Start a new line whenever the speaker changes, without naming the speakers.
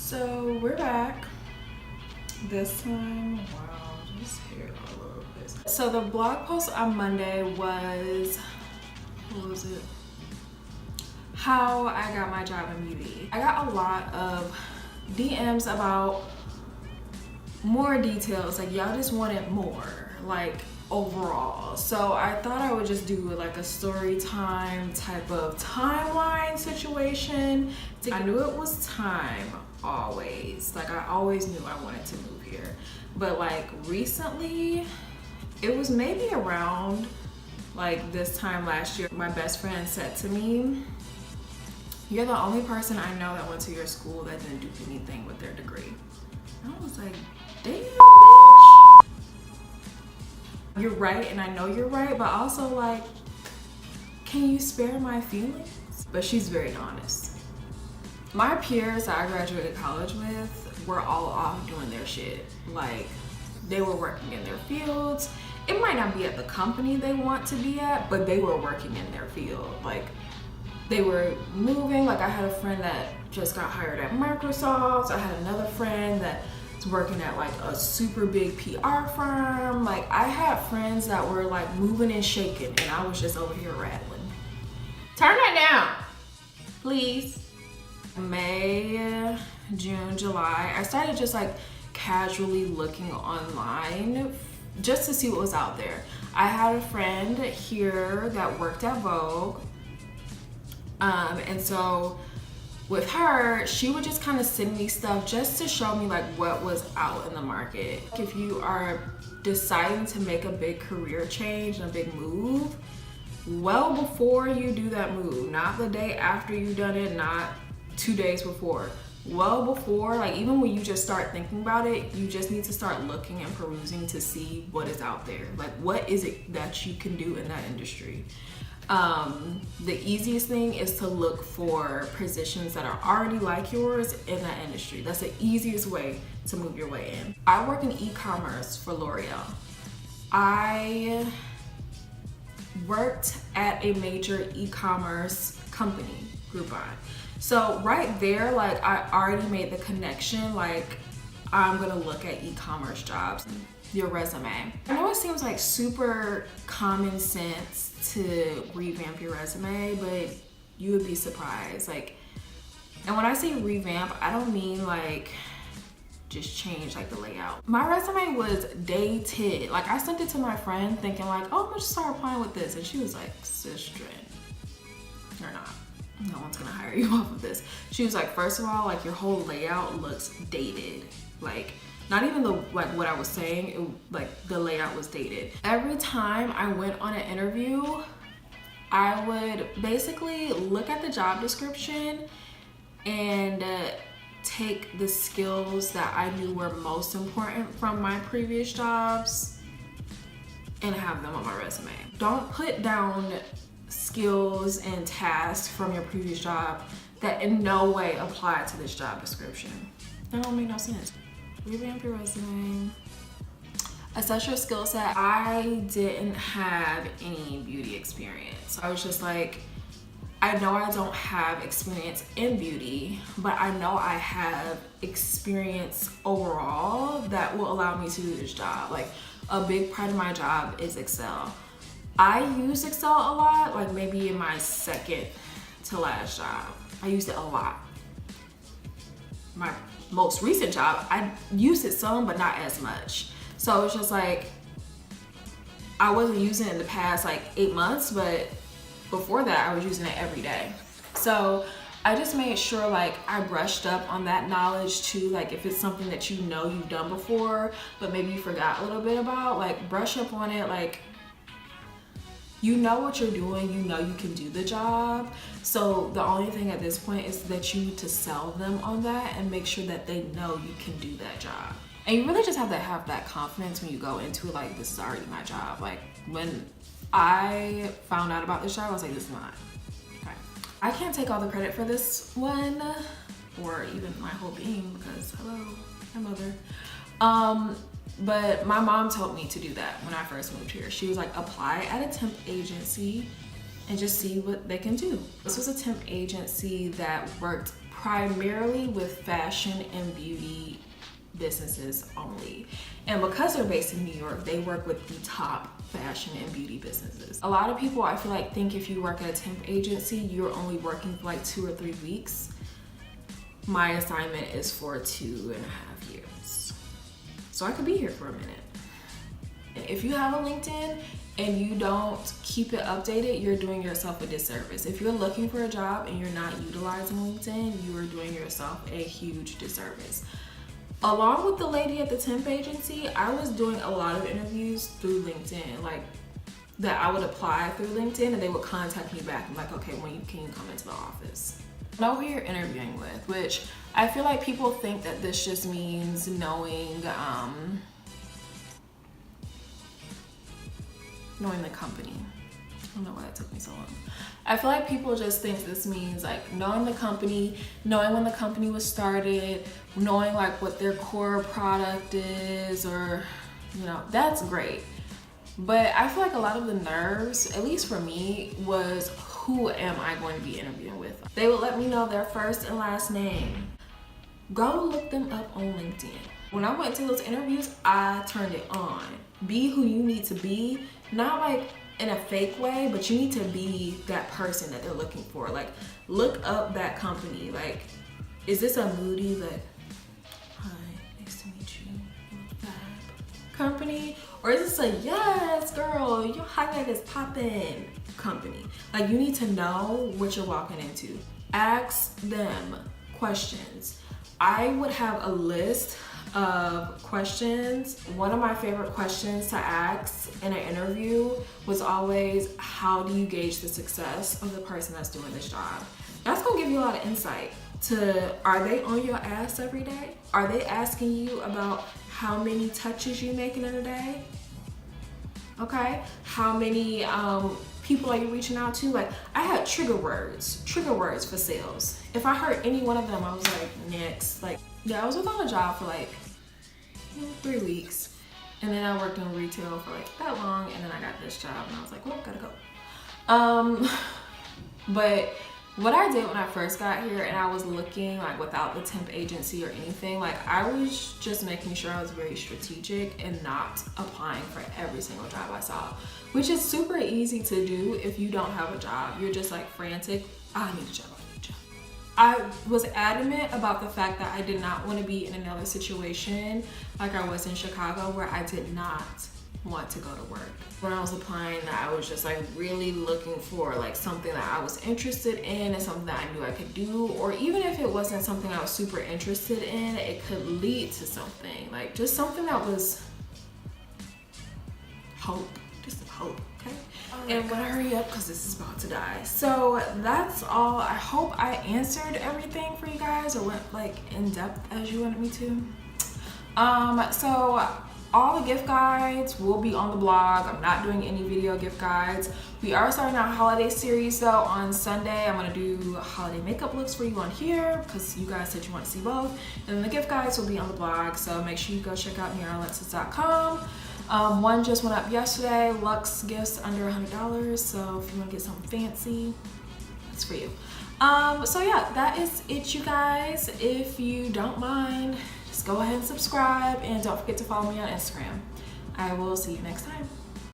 So we're back. This time, wow, just hair all over the place. So the blog post on Monday was, what was it? How I got my job in beauty. I got a lot of DMs about more details, like y'all just wanted more, like overall. So I thought I would just do like a story time type of timeline situation. I knew it was time always. Like I always knew I wanted to move here. But like recently, it was maybe around like this time last year, my best friend said to me, "You're the only person I know that went to your school that didn't do anything with their degree." And I was like, damn, bitch. You're right, and I know you're right, but also like, can you spare my feelings? But she's very honest. My peers that I graduated college with were all off doing their shit. Like, they were working in their fields. It might not be at the company they want to be at, but they were working in their field. Like, they were moving. Like, I had a friend that just got hired at Microsoft. I had another friend that's working at like a super big PR firm. Like, I had friends that were like moving and shaking, and I was just over here rattling. Turn that down, please. May, June, July, I started just like casually looking online just to see what was out there. I had a friend here that worked at Vogue. And so with her, she would just kind of send me stuff just to show me like what was out in the market. If you are deciding to make a big career change and a big move, well before you do that move, not the day after you've done it, not 2 days before, well before, like even when you just start thinking about it, you just need to start looking and perusing to see what is out there. Like, what is it that you can do in that industry? The easiest thing is to look for positions that are already like yours in that industry. That's the easiest way to move your way in. I work in e-commerce for L'Oreal. I worked at a major e-commerce company, Groupon. So right there, like I already made the connection, like I'm gonna look at e-commerce jobs. Your resume. I know it seems like super common sense to revamp your resume, but you would be surprised. Like, and when I say revamp, I don't mean like just change like the layout. My resume was dated. Like I sent it to my friend thinking like, oh, I'm gonna start applying with this. And she was like, sister, you're not. No one's gonna hire you off of this. She was like, first of all, like your whole layout looks dated. Like, not even the like what I was saying, like the layout was dated. Every time I went on an interview, I would basically look at the job description and take the skills that I knew were most important from my previous jobs and have them on my resume. Don't put down skills and tasks from your previous job that in no way apply to this job description. That don't make no sense. Revamp your resume. Assess your skill set. I didn't have any beauty experience. I was just like, I know I don't have experience in beauty, but I know I have experience overall that will allow me to do this job. Like a big part of my job is Excel. I use Excel a lot, like maybe in my second to last job. I used it a lot. My most recent job, I used it some, but not as much. So it's just like, I wasn't using it in the past like 8 months, but before that I was using it every day. So I just made sure like I brushed up on that knowledge too. Like if it's something that you know you've done before, but maybe you forgot a little bit about, like brush up on it. Like, you know what you're doing, you know you can do the job. So the only thing at this point is that you need to sell them on that and make sure that they know you can do that job. And you really just have to have that confidence when you go into it, like, this is already my job. Like when I found out about this job, I was like, this is mine. Okay. I can't take all the credit for this one, or even my whole being, because hello, my mother. But my mom told me to do that when I first moved here. She was like, apply at a temp agency and just see what they can do. This was a temp agency that worked primarily with fashion and beauty businesses only. And because they're based in New York, they work with the top fashion and beauty businesses. A lot of people, I feel like, think if you work at a temp agency, you're only working for like 2 or 3 weeks. My assignment is for 2.5 years. So I could be here for a minute. If you have a LinkedIn and you don't keep it updated, you're doing yourself a disservice. If you're looking for a job and you're not utilizing LinkedIn, you are doing yourself a huge disservice. Along with the lady at the temp agency, I was doing a lot of interviews through LinkedIn, like that I would apply through LinkedIn and they would contact me back. I'm like, okay, can you come into the office? Know who you're interviewing with, which I feel like people think that this just means knowing the company. I don't know why that took me so long. I feel like people just think this means like knowing the company, knowing when the company was started, knowing like what their core product is, or, you know, that's great. But I feel like a lot of the nerves, at least for me, was who am I going to be interviewing with? They would let me know their first and last name. Go look them up on LinkedIn. When I went to those interviews, I turned it on. Be who you need to be, not like in a fake way, but you need to be that person that they're looking for. Like, look up that company. Like, is this a moody, like, hi, nice to meet you, fab company? Or is this a, yes, girl, your highlight is poppin' company? Like, you need to know what you're walking into. Ask them questions. I would have a list of questions. One of my favorite questions to ask in an interview was always, how do you gauge the success of the person that's doing this job? That's gonna give you a lot of insight to, are they on your ass every day? Are they asking you about how many touches you making in a day? Okay, how many people are you reaching out to? Like, I had trigger words for sales. If I heard any one of them, I was like, next. Like, yeah, I was on a job for like 3 weeks, and then I worked in retail for like that long, and then I got this job, and I was like, well, gotta go. But what I did when I first got here and I was looking like without the temp agency or anything, like I was just making sure I was very strategic and not applying for every single job I saw, which is super easy to do if you don't have a job. You're just like frantic, I need a job, I need a job. I was adamant about the fact that I did not want to be in another situation like I was in Chicago where I did not want to go to work. When I was applying, that I was just like really looking for like something that I was interested in and something that I knew I could do, or even if it wasn't something I was super interested in, it could lead to something, like just something that was hope, just some hope, okay? And I'm gonna hurry up because this is about to die. So that's all. I hope I answered everything for you guys, or went like in depth as you wanted me to. So all the gift guides will be on the blog. I'm not doing any video gift guides. We are starting our holiday series though on Sunday. I'm gonna do holiday makeup looks for you on here because you guys said you want to see both. And then the gift guides will be on the blog, so make sure you go check out niaraalexis.com. One just went up yesterday, Luxe gifts under $100, so if you want to get something fancy, that's for you. So yeah, that is it, you guys. If you don't mind, just go ahead and subscribe, and don't forget to follow me on Instagram. I will see you next time.